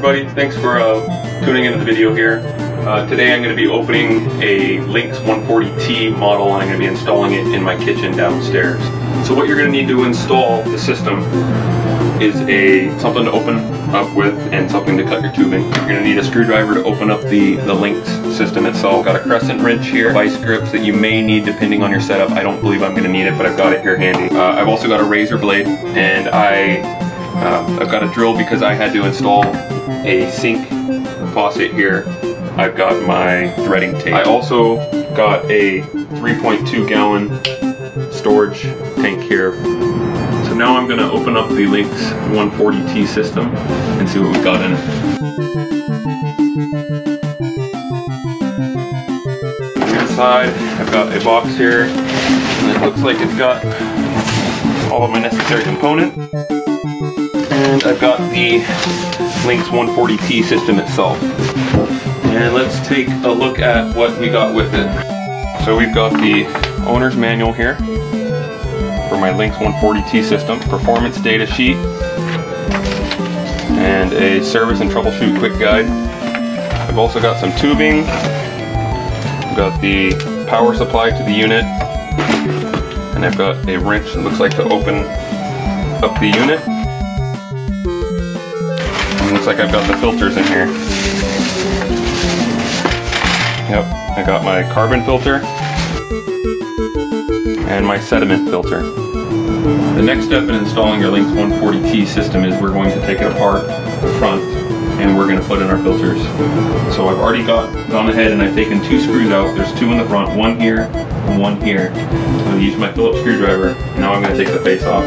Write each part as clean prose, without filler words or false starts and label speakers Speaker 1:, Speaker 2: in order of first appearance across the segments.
Speaker 1: everybody, thanks for tuning into the video here. Today I'm going to be opening a LINX 140T model and I'm going to be installing it in my kitchen downstairs. So what you're going to need to install the system is something to open up with and something to cut your tubing. You're going to need a screwdriver to open up the LINX system itself. Got a crescent wrench here, vice grips that you may need depending on your setup. I don't believe I'm going to need it, but I've got it here handy. I've also got a razor blade, and I've got a drill because I had to install a sink faucet here. I've got my threading tape. I also got a 3.2 gallon storage tank here. So now I'm going to open up the LINX 140T system and see what we've got in it. Inside I've got a box here, and it looks like it's got all of my necessary components. And I've got the LINX 140T system itself. And let's take a look at what we got with it. So we've got the owner's manual here for my LINX 140T system, performance data sheet, and a service and troubleshoot quick guide. I've also got some tubing. I've got the power supply to the unit, and I've got a wrench that looks like to open up the unit. And looks like I've got the filters in here. Yep, I got my carbon filter and my sediment filter. The next step in installing your LINX 140T system is we're going to take it apart, the front, and we're going to put in our filters. So I've already gone ahead and I've taken two screws out. There's two in the front, one here and one here. I'm going to use my Phillips screwdriver. Now I'm going to take the face off.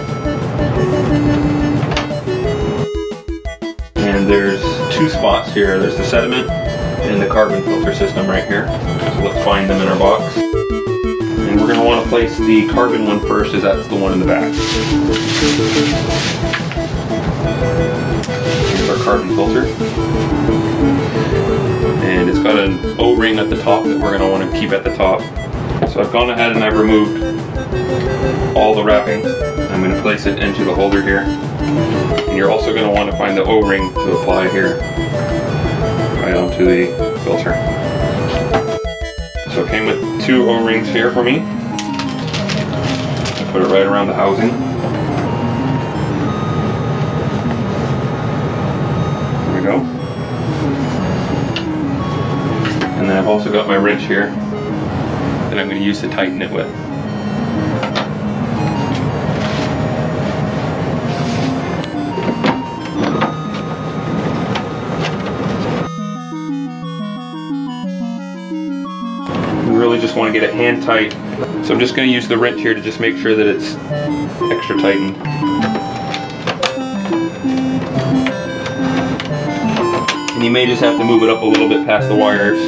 Speaker 1: And there's two spots here. There's the sediment and the carbon filter system right here. So let's find them in our box. And we're going to want to place the carbon one first, as that's the one in the back. Here's our carbon filter. And it's got an O-ring at the top that we're going to want to keep at the top. So I've gone ahead and I've removed all the wrapping. I'm going to place it into the holder here. And you're also going to want to find the O-ring to apply here, right onto the filter. So it came with two O-rings here for me. I put it right around the housing. There we go. And then I've also got my wrench here that I'm going to use to tighten it with. Really just want to get it hand tight, so I'm just going to use the wrench here to just make sure that it's extra tightened. And you may just have to move it up a little bit past the wires.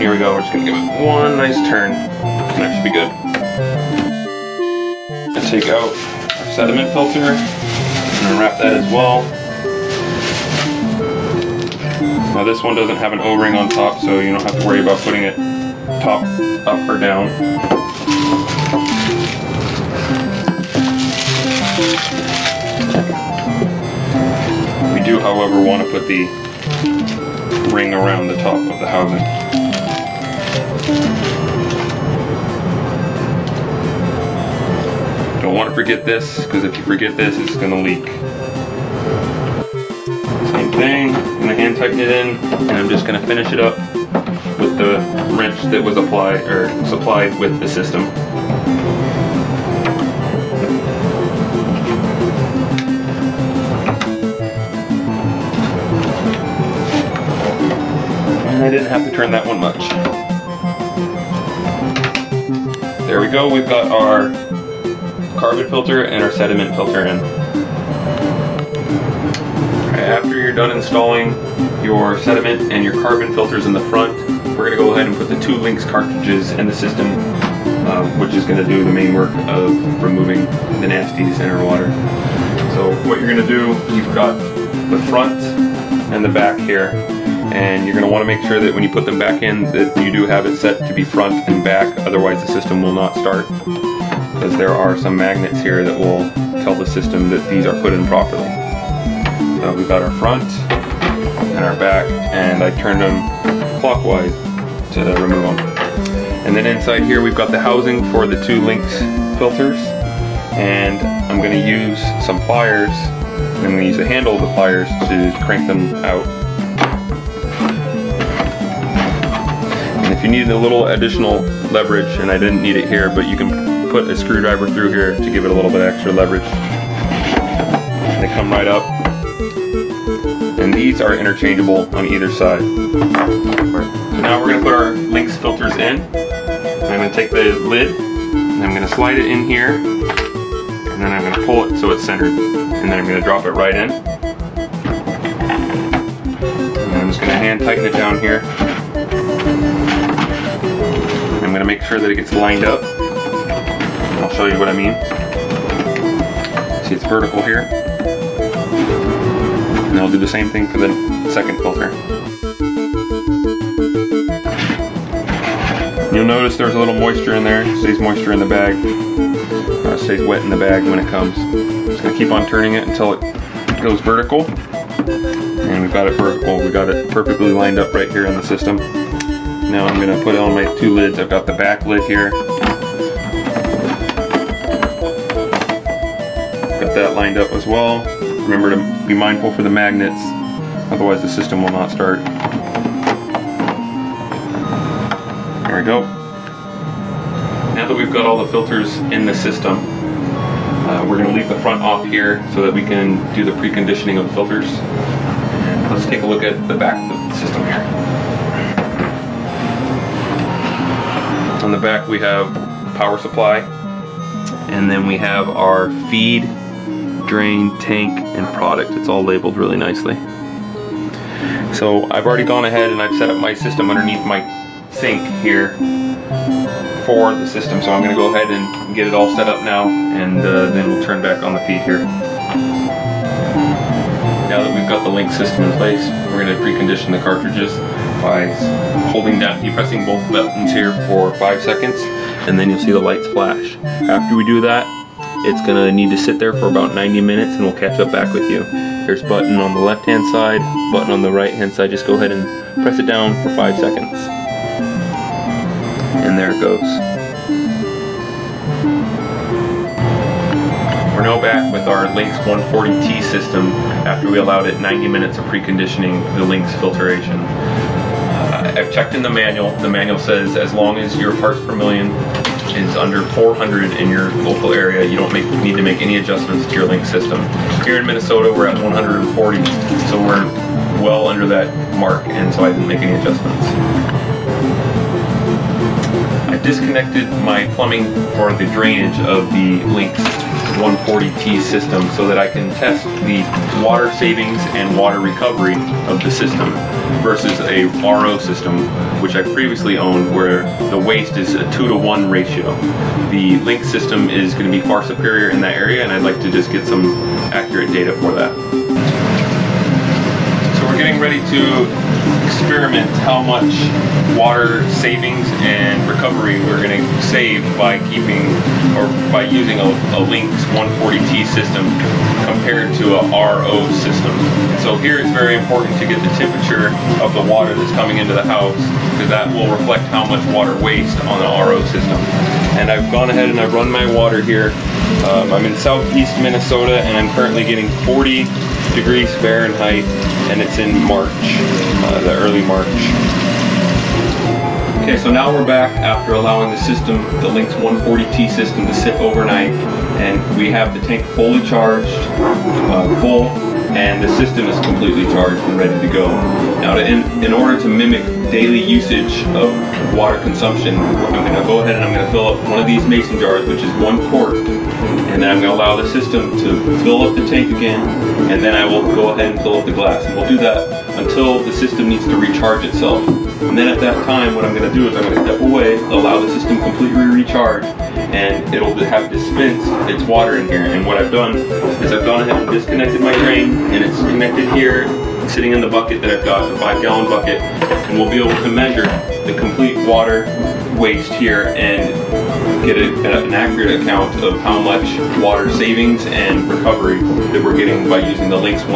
Speaker 1: Here we go, we're just going to give it one nice turn, and that should be good. Let's take out our sediment filter and unwrap that as well. Now this one doesn't have an O-ring on top, so you don't have to worry about putting it top, up, or down. We do, however, want to put the ring around the top of the housing. Don't want to forget this, because if you forget this, it's going to leak. Same thing, I'm going to hand tighten it in, and I'm just going to finish it up with the wrench that was applied or supplied with the system. And I didn't have to turn that one much. There we go, we've got our carbon filter and our sediment filter in. After you're done installing your sediment and your carbon filters in the front, we're going to go ahead and put the two LINX cartridges in the system, which is going to do the main work of removing the nasties in our water. So what you're going to do, you've got the front and the back here, and you're going to want to make sure that when you put them back in that you do have it set to be front and back, otherwise the system will not start, because there are some magnets here that will tell the system that these are put in properly. We've got our front and our back, and I turned them clockwise to remove them. And then inside here we've got the housing for the 2 LINX filters, and I'm going to use some pliers, and I'm going to use the handle of the pliers to crank them out. And if you need a little additional leverage, and I didn't need it here, but you can put a screwdriver through here to give it a little bit extra leverage. And they come right up. And these are interchangeable on either side. So now we're going to put our LINX filters in. And I'm going to take the lid, and I'm going to slide it in here, and then I'm going to pull it so it's centered. And then I'm going to drop it right in. And I'm just going to hand tighten it down here. I'm going to make sure that it gets lined up. I'll show you what I mean. See, it's vertical here. And I'll do the same thing for the second filter. You'll notice there's a little moisture in there. It stays moisture in the bag. It stays wet in the bag when it comes. Just going to keep on turning it until it goes vertical. And we've got it vertical. We got it perfectly lined up right here in the system. Now I'm going to put on my 2 lids. I've got the back lid here. Got that lined up as well. Remember to be mindful for the magnets, otherwise the system will not start. There we go. Now that we've got all the filters in the system, we're going to leave the front off here so that we can do the preconditioning of the filters. And let's take a look at the back of the system here. On the back we have power supply, and then we have our feed, drain, tank, and product. It's all labeled really nicely. So I've already gone ahead and I've set up my system underneath my sink here for the system. So I'm going to go ahead and get it all set up now, and then we'll turn back on the feed here. Now that we've got the LINX system in place, we're going to precondition the cartridges by holding down, depressing both buttons here for 5 seconds, and then you'll see the lights flash. After we do that, it's going to need to sit there for about 90 minutes, and we'll catch up back with you. There's a button on the left hand side, button on the right hand side. Just go ahead and press it down for 5 seconds. And there it goes. We're now back with our LINX 140T system after we allowed it 90 minutes of preconditioning the LINX filtration. I've checked in the manual. The manual says as long as your parts per million is under 400 in your local area, you don't need to make any adjustments to your LINX system. Here in Minnesota, we're at 140, so we're well under that mark, and so I didn't make any adjustments. I disconnected my plumbing for the drainage of the LINX 140T system so that I can test the water savings and water recovery of the system versus a RO system, which I previously owned, where the waste is a 2-to-1 ratio. The LINX system is going to be far superior in that area, and I'd like to just get some accurate data for that. So we're getting ready to experiment how much water savings and recovery we're going to save by using a LINX 140T system compared to a RO system. So here it's very important to get the temperature of the water that's coming into the house, because that will reflect how much water waste on the RO system. And I've gone ahead and I've run my water here. I'm in southeast Minnesota, and I'm currently getting 40 degrees Fahrenheit, and it's in March, the early March. Okay, so now we're back after allowing the system, the LINX 140T system, to sit overnight, and we have the tank fully charged, full, and the system is completely charged and ready to go. Now, in order to mimic daily usage of water consumption, I'm going to go ahead and I'm going to fill up one of these mason jars, which is 1 quart, and then I'm going to allow the system to fill up the tank again, and then I will go ahead and fill up the glass, and we'll do that until the system needs to recharge itself. And then at that time, what I'm going to do is I'm going to step away, allow the system completely recharge, and it'll have dispensed its water in here. And what I've done is I've gone ahead and disconnected my drain, and it's connected here, sitting in the bucket that I've got, the 5-gallon bucket, and we'll be able to measure the complete water waste here and get an accurate account of how much water savings and recovery that we're getting by using the LINX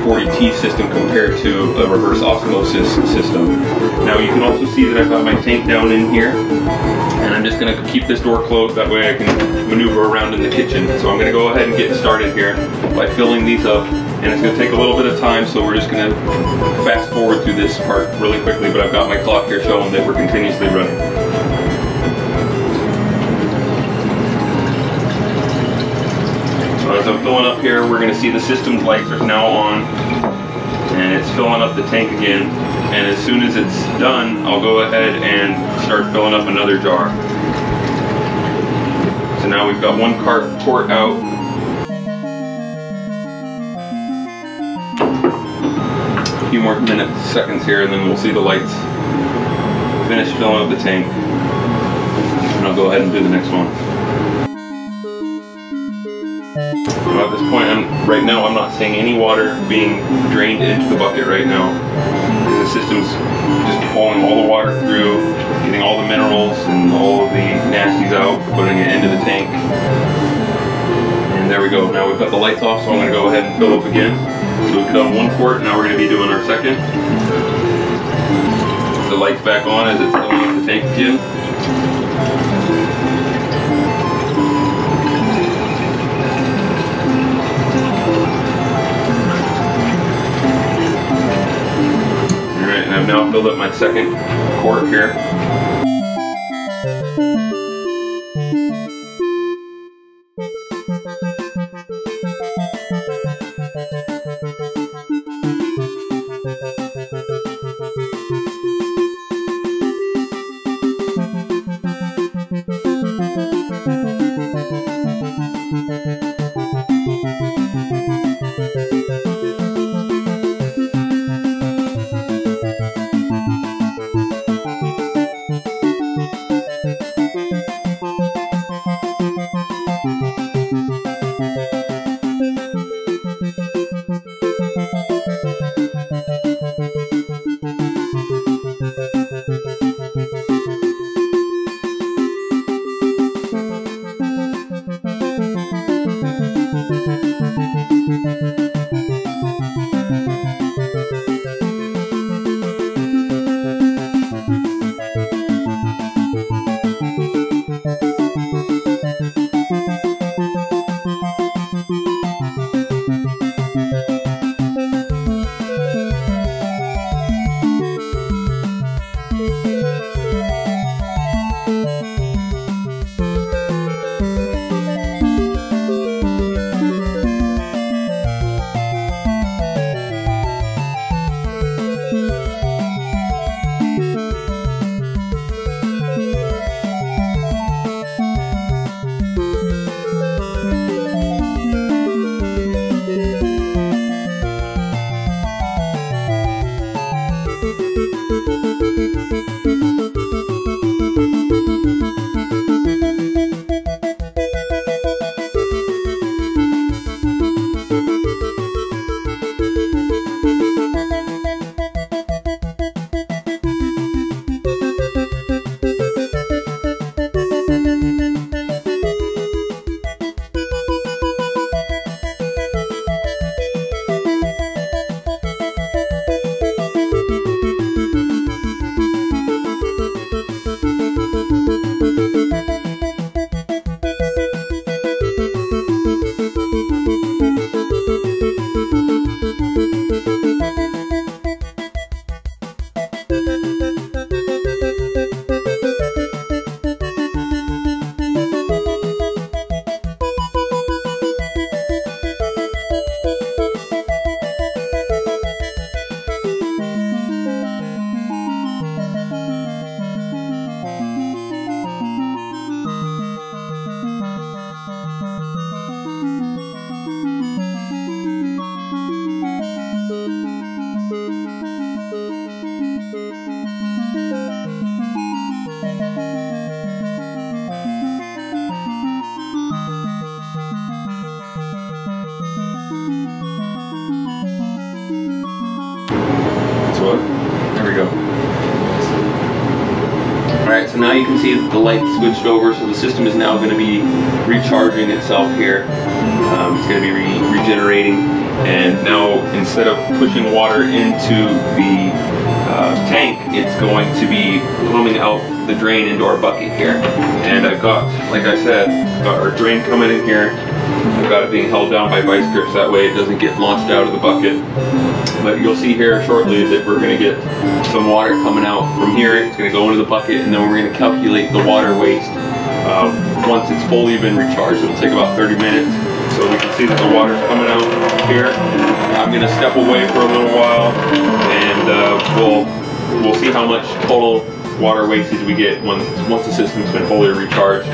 Speaker 1: 140T system compared to a reverse osmosis system. Now you can also see that I've got my tank down in here, and I'm just going to keep this door closed, that way I can maneuver around in the kitchen. So I'm going to go ahead and get started here by filling these up, and it's going to take a little bit of time, so we're just going to fast forward through this part really quickly, but I've got my clock here showing that we're continuously running. So as I'm filling up here, we're going to see the system's lights are now on, and it's filling up the tank again. And as soon as it's done, I'll go ahead and start filling up another jar. So now we've got one quart out. A few more seconds here, and then we'll see the lights finish filling up the tank. And I'll go ahead and do the next one. Now at this point, right now I'm not seeing any water being drained into the bucket right now. The system's just pulling all the water through, getting all the minerals and all of the nasties out, putting it into the tank. And there we go. Now we've got the lights off, so I'm going to go ahead and fill up again. So we've done one quart, now we're going to be doing our second. The lights back on as it's filling up the tank again. I've now filled up my second quart here. There we go. Alright, so now you can see that the light switched over, so the system is now going to be recharging itself here. It's going to be regenerating. And now instead of pushing water into the tank, it's going to be plumbing out the drain into our bucket here. And I've got, like I said, got our drain coming in here. I've got it being held down by vice grips, that way it doesn't get launched out of the bucket. But you'll see here shortly that we're going to get some water coming out from here. It's going to go into the bucket, and then we're going to calculate the water waste once it's fully been recharged. It'll take about 30 minutes. So we can see that the water's coming out here. I'm going to step away for a little while, and we'll see how much total water wastage we get once the system's been fully recharged.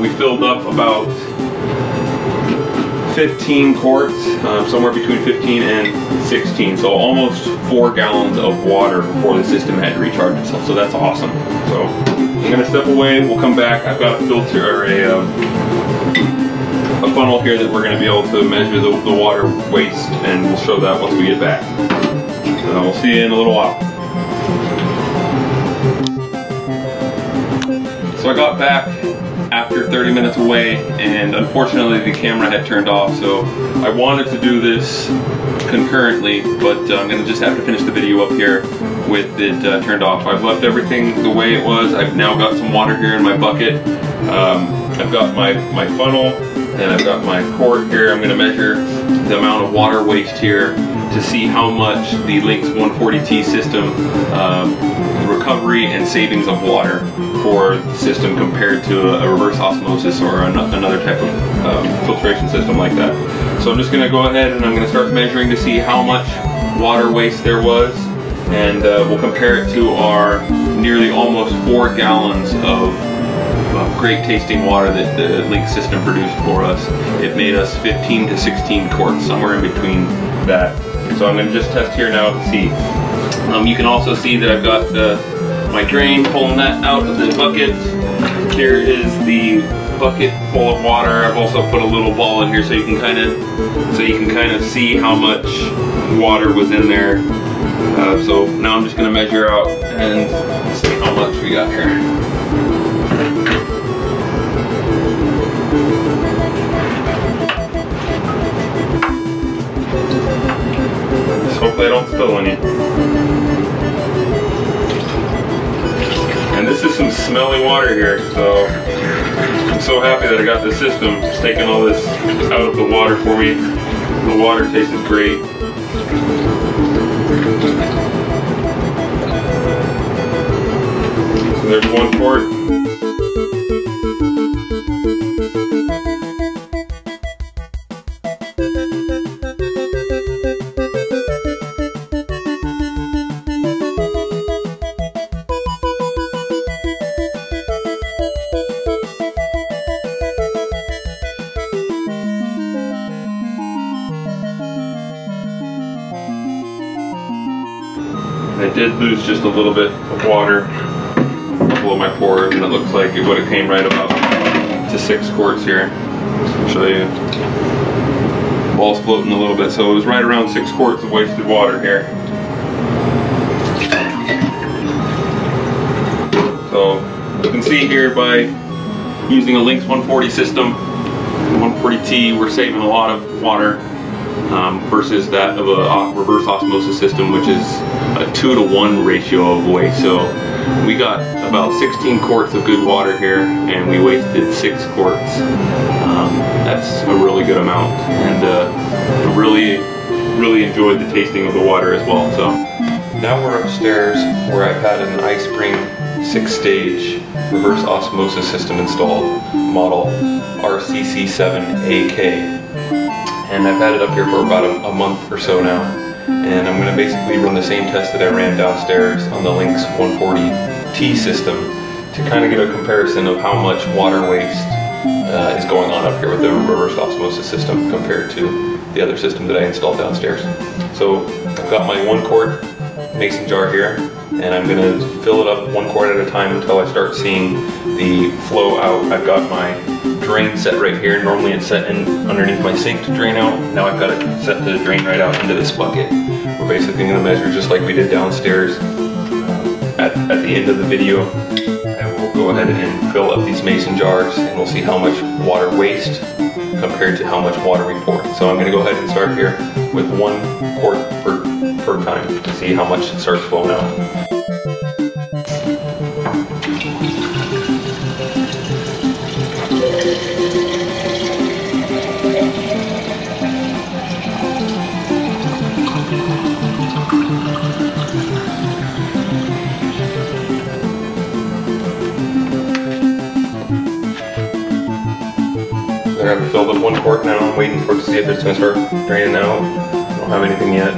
Speaker 1: We filled up about 15 quarts, somewhere between 15 and 16, so almost 4 gallons of water before the system had to recharge itself, so that's awesome. So I'm going to step away, we'll come back. I've got a filter, or a funnel here that we're going to be able to measure the water waste, and we'll show that once we get back. So we'll see you in a little while. So I got back after 30 minutes away, and unfortunately the camera had turned off, so I wanted to do this concurrently, but I'm going to just have to finish the video up here with it turned off. I've left everything the way it was. I've now got some water here in my bucket. I've got my funnel, and I've got my quart here. I'm going to measure the amount of water waste here to see how much the LINX 140T system recovery and savings of water for the system compared to a reverse osmosis or another type of filtration system like that. So I'm just going to go ahead and I'm going to start measuring to see how much water waste there was, and we'll compare it to our nearly almost 4 gallons of great tasting water that the LINX system produced for us. It made us 15 to 16 quarts, somewhere in between that. So I'm going to just test here now to see. You can also see that I've got my drain, pulling that out of the bucket. Here is the bucket full of water. I've also put a little ball in here so you can kind of see how much water was in there. So now I'm just going to measure out and see how much we got here. Hopefully I don't spill any. And this is some smelly water here, so I'm so happy that I got this system. It's taking all this out of the water for me. The water tastes great. So there's 1 quart. I did lose just a little bit of water below my pores, and it looks like it would have came right about to 6 quarts here. I'll show you. Ball's floating a little bit, so it was right around 6 quarts of wasted water here. So you can see here by using a LINX 140 system, 140T, we're saving a lot of water versus that of a reverse osmosis system, which is a 2-to-1 ratio of waste. So we got about 16 quarts of good water here, and we wasted 6 quarts. That's a really good amount, and really enjoyed the tasting of the water as well. So now we're upstairs where I've had an iSpring 6-stage reverse osmosis system installed, model RCC7AK. And I've had it up here for about a month or so now, and I'm going to basically run the same test that I ran downstairs on the LINX 140T system to kind of get a comparison of how much water waste is going on up here with the reverse osmosis system compared to the other system that I installed downstairs. So I've got my 1 quart mason jar here, and I'm going to fill it up 1 quart at a time until I start seeing the flow out. I've got my drain set right here. Normally it's set in underneath my sink to drain out. Now I've got it set to drain right out into this bucket. We're basically going to measure just like we did downstairs. At the end of the video, I will go ahead and fill up these mason jars, and we'll see how much water waste compared to how much water we pour. So I'm going to go ahead and start here. with 1 quart per time to see how much it starts flowing out. I have filled up 1 quart now. I'm waiting for it to see if it's going to start draining out. I don't have anything yet.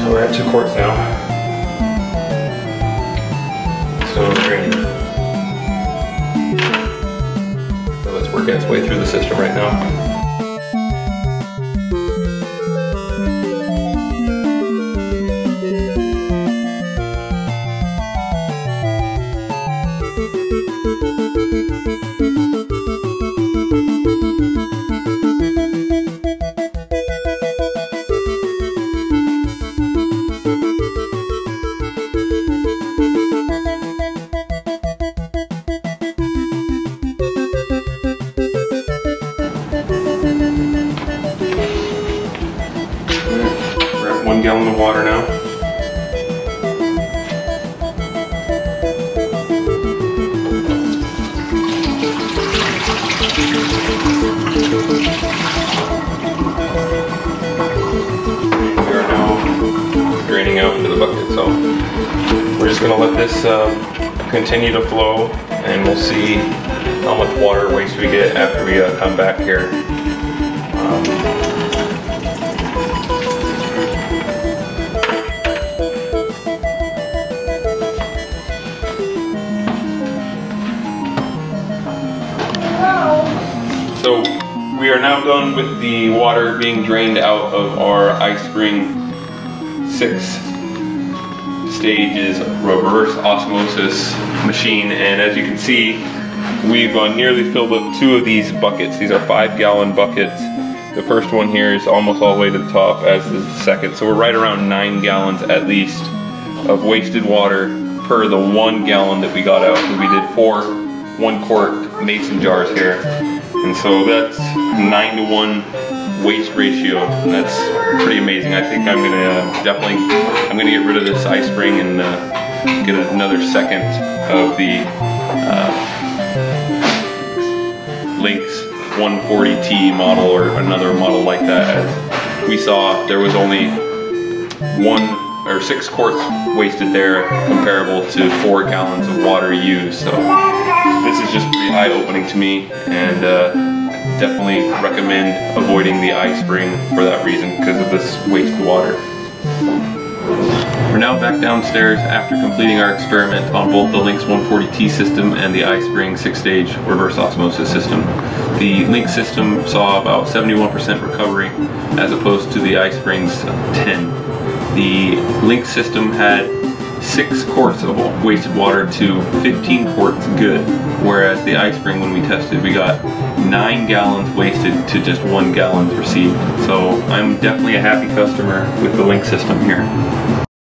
Speaker 1: So we're at 2 quarts now. So it's draining. Working its way through the system right now. We're at 1 gallon of water now. We are now draining out into the bucket, so we're just going to let this continue to flow, and we'll see how much water waste we get after we come back here. So we are now done with the water being drained out of our iSpring 6 stages reverse osmosis machine, and as you can see, we've nearly filled up 2 of these buckets. These are 5-gallon buckets. The first one here is almost all the way to the top, as is the second. So we're right around 9 gallons at least of wasted water per the 1 gallon that we got out. We did 4 1-quart mason jars here. And so that's 9-to-1 waste ratio. And that's pretty amazing. I think I'm gonna get rid of this iSpring and get another second of the LINX 140T model, or another model like that. As we saw, there was only 6 quarts wasted there, comparable to 4 gallons of water used. So this is just pretty eye-opening to me, and definitely recommend avoiding the iSpring for that reason, because of this wasted water. We're now back downstairs after completing our experiment on both the LINX 140T system and the iSpring 6-stage reverse osmosis system. The LINX system saw about 71% recovery as opposed to the iSpring's 10. The LINX system had 6 quarts of wasted water to 15 quarts good, whereas the iSpring, when we tested, we got 9 gallons wasted to just 1 gallon received. So I'm definitely a happy customer with the LINX system here.